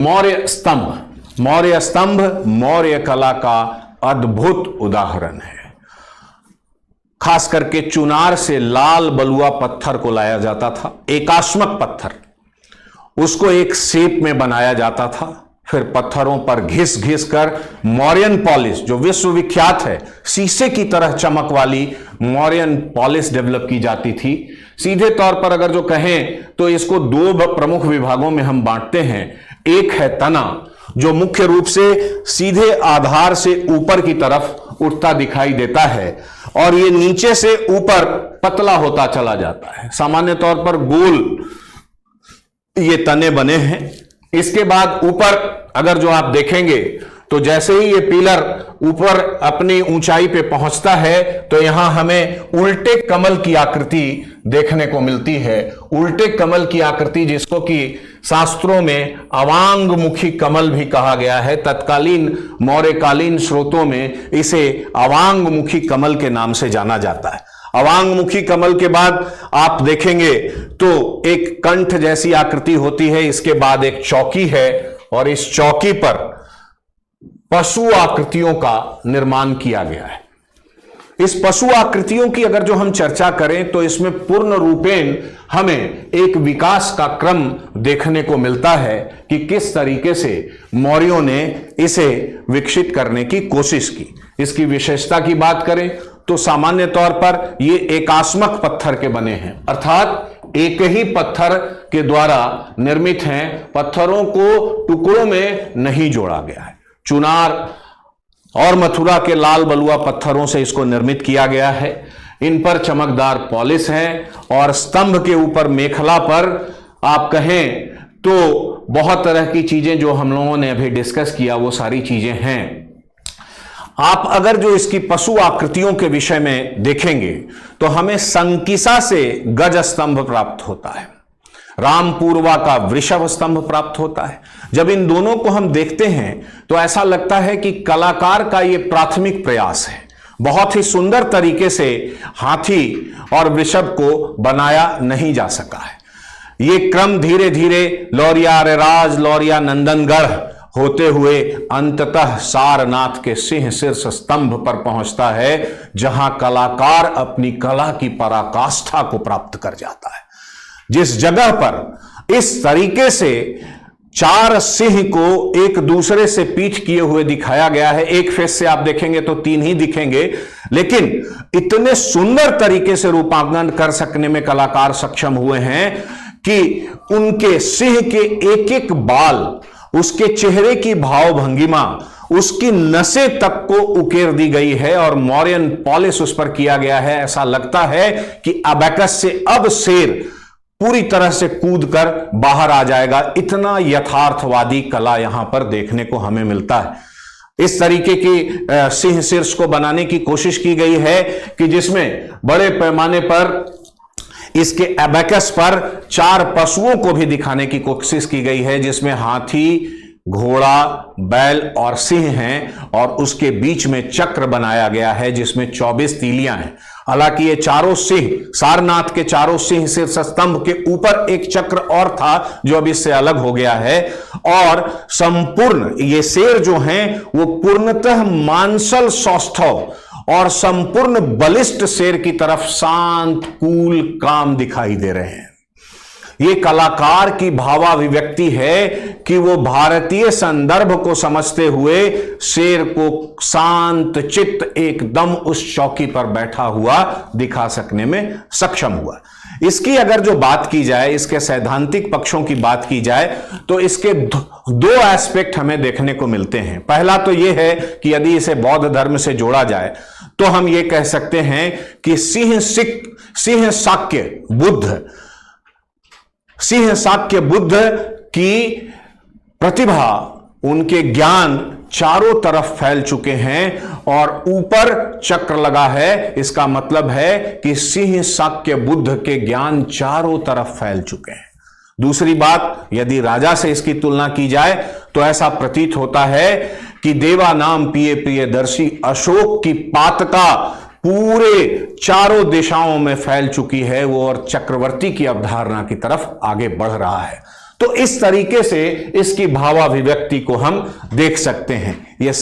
मौर्य स्तंभ मौर्य कला का अद्भुत उदाहरण है। खास करके चुनार से लाल बलुआ पत्थर को लाया जाता था, एकास्मक पत्थर, उसको एक शेप में बनाया जाता था, फिर पत्थरों पर घिस घिस कर मौर्यन पॉलिश, जो विश्वविख्यात है, शीशे की तरह चमक वाली मौर्यन पॉलिश डेवलप की जाती थी। सीधे तौर पर अगर जो कहें तो इसको दो प्रमुख विभागों में हम बांटते हैं। एक है तना, जो मुख्य रूप से सीधे आधार से ऊपर की तरफ उठता दिखाई देता है और ये नीचे से ऊपर पतला होता चला जाता है। सामान्य तौर पर गोल ये तने बने हैं। इसके बाद ऊपर अगर जो आप देखेंगे तो जैसे ही ये पिलर ऊपर अपनी ऊंचाई पे पहुंचता है तो यहां हमें उल्टे कमल की आकृति देखने को मिलती है। उल्टे कमल की आकृति, जिसको कि शास्त्रों में अवांगमुखी कमल भी कहा गया है, तत्कालीन मौर्यकालीन स्रोतों में इसे अवांगमुखी कमल के नाम से जाना जाता है। अवांगमुखी कमल के बाद आप देखेंगे तो एक कंठ जैसी आकृति होती है। इसके बाद एक चौकी है और इस चौकी पर पशु आकृतियों का निर्माण किया गया है। इस पशु आकृतियों की अगर जो हम चर्चा करें तो इसमें पूर्ण रूपेण हमें एक विकास का क्रम देखने को मिलता है कि किस तरीके से मौर्यों ने इसे विकसित करने की कोशिश की। इसकी विशेषता की बात करें तो सामान्य तौर पर ये एकास्मक पत्थर के बने हैं, अर्थात एक ही पत्थर के द्वारा निर्मित हैं, पत्थरों को टुकड़ों में नहीं जोड़ा गया है। चुनार और मथुरा के लाल बलुआ पत्थरों से इसको निर्मित किया गया है। इन पर चमकदार पॉलिश है और स्तंभ के ऊपर मेखला पर आप कहें तो बहुत तरह की चीजें जो हम लोगों ने अभी डिस्कस किया वो सारी चीजें हैं। आप अगर जो इसकी पशु आकृतियों के विषय में देखेंगे तो हमें संकिसा से गज स्तंभ प्राप्त होता है, रामपूर्वा का वृषभ स्तंभ प्राप्त होता है। जब इन दोनों को हम देखते हैं तो ऐसा लगता है कि कलाकार का यह प्राथमिक प्रयास है। बहुत ही सुंदर तरीके से हाथी और वृषभ को बनाया नहीं जा सका है। यह क्रम धीरे धीरे लौरिया अरेराज, लौरिया नंदनगढ़ होते हुए अंततः सारनाथ के सिंह शीर्ष स्तंभ पर पहुंचता है, जहां कलाकार अपनी कला की पराकाष्ठा को प्राप्त कर जाता है। जिस जगह पर इस तरीके से चार सिंह को एक दूसरे से पीठ किए हुए दिखाया गया है, एक फेस से आप देखेंगे तो तीन ही दिखेंगे, लेकिन इतने सुंदर तरीके से रूपांकन कर सकने में कलाकार सक्षम हुए हैं कि उनके सिंह के एक एक बाल, उसके चेहरे की भाव भंगिमा, उसकी नसें तक को उकेर दी गई है और मौर्यन पॉलिश उस पर किया गया है। ऐसा लगता है कि अबैकस से अब शेर पूरी तरह से कूद कर बाहर आ जाएगा। इतना यथार्थवादी कला यहां पर देखने को हमें मिलता है। इस तरीके की सिंह शीर्ष को बनाने की कोशिश की गई है कि जिसमें बड़े पैमाने पर इसके एबैकस पर चार पशुओं को भी दिखाने की कोशिश की गई है, जिसमें हाथी, घोड़ा, बैल और सिंह हैं और उसके बीच में चक्र बनाया गया है जिसमें 24 तीलियां हैं। हालांकि ये चारों सिंह, सारनाथ के चारों सिंह शीर्ष स्तंभ के ऊपर एक चक्र और था जो अब इससे अलग हो गया है और संपूर्ण ये शेर जो हैं वो पूर्णतः मांसल सौष्ठव और संपूर्ण बलिष्ठ शेर की तरफ शांत, कूल, काम दिखाई दे रहे हैं। ये कलाकार की भावाभिव्यक्ति है कि वो भारतीय संदर्भ को समझते हुए शेर को शांत चित्त एकदम उस चौकी पर बैठा हुआ दिखा सकने में सक्षम हुआ। इसकी अगर जो बात की जाए, इसके सैद्धांतिक पक्षों की बात की जाए तो इसके दो एस्पेक्ट हमें देखने को मिलते हैं। पहला तो यह है कि यदि इसे बौद्ध धर्म से जोड़ा जाए तो हम ये कह सकते हैं कि सिंह शाक्य बुद्ध की प्रतिभा, उनके ज्ञान चारों तरफ फैल चुके हैं और ऊपर चक्र लगा है। इसका मतलब है कि सिंह शाक्य बुद्ध के ज्ञान चारों तरफ फैल चुके हैं। दूसरी बात, यदि राजा से इसकी तुलना की जाए तो ऐसा प्रतीत होता है कि देवा नाम पिए प्रियदर्शी अशोक की पातका पूरे चारों दिशाओं में फैल चुकी है वो और चक्रवर्ती की अवधारणा की तरफ आगे बढ़ रहा है। तो इस तरीके से इसकी भावाभिव्यक्ति को हम देख सकते हैं। यह